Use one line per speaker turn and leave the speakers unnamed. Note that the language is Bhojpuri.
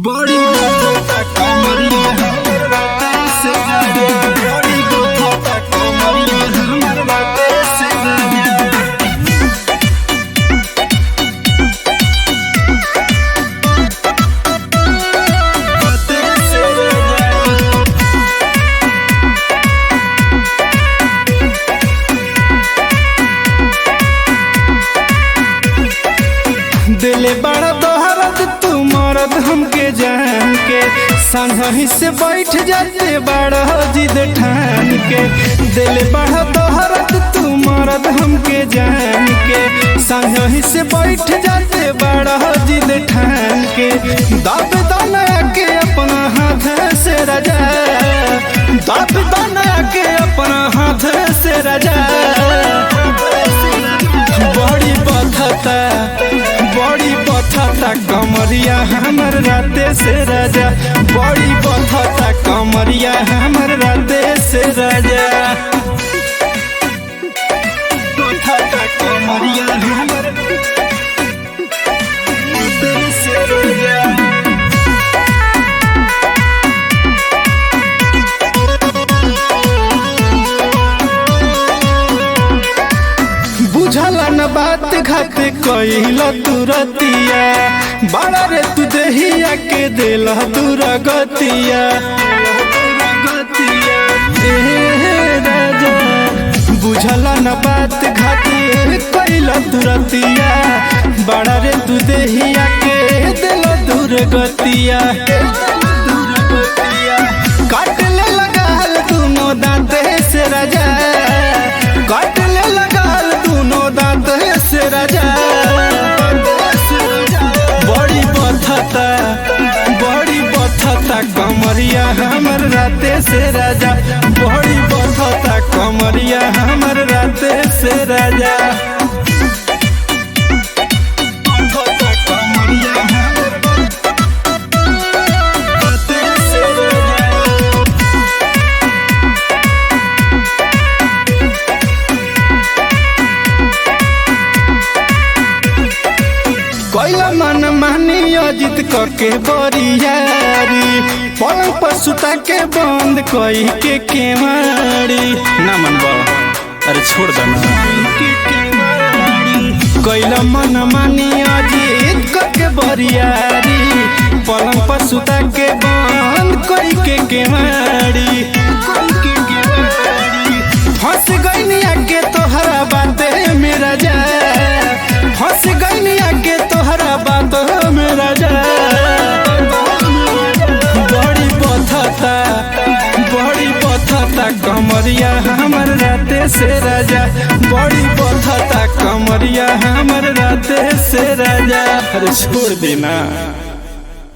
बड़ी बता कमरिया हमर बाते से जाने बड़ी बता कमरिया हमर बाते से जाने बाते से जाने दिले बड़ा दोहरत तू मरद हमके जान के संगही से बैठ जाते बड़ा जिद ठान के दिले बड़ा दोहरत तू मरद हमके जान के संगही से बैठ जाते बड़ा जिद ठान के दाब दाना के अपना हाथ से राजा दाब दाना के अपना हाथ से राजा बड़ी बथता कमरिया हमर राते से राजा बड़ी बथता कमरिया हमर राते से राजा बथता कमरिया हमर राते से राजा बुझला न बात घात कइल तुरतिया बड़ा रे तू देहिया के दिल दुरगतिया राजा बुझला न बात घात कइल तुरतिया बड़ा रे तू देहिया के दिल दुरगतिया काटले लगाल दोनों दांते से राजा काटले लगाल दोनों दांत से राजा बड़ी बथता कमरिया हमर राते से राजा बड़ी बथता कमरिया हमर राते से राजा बथता कमरिया हमर राते से राजा कैला मन मानी अजित करके बरियारी पलंग पर सुता के बंद कई के केवाड़ी
ना मन बा अरे छोड़ दो ना
कैला मन मानी अजित करके बरियारी पलंग पर सुता के बंद कई के केवाड़ी फंस गईनिया के तोहरा बाते मेरा जा फंस गईनिया के तोहरा बात मेरा जा बड़ी बथता कमरिया हमर राते से राजा बड़ी बथता कमरिया हमर राते से राजा
अरे छोड़ देना।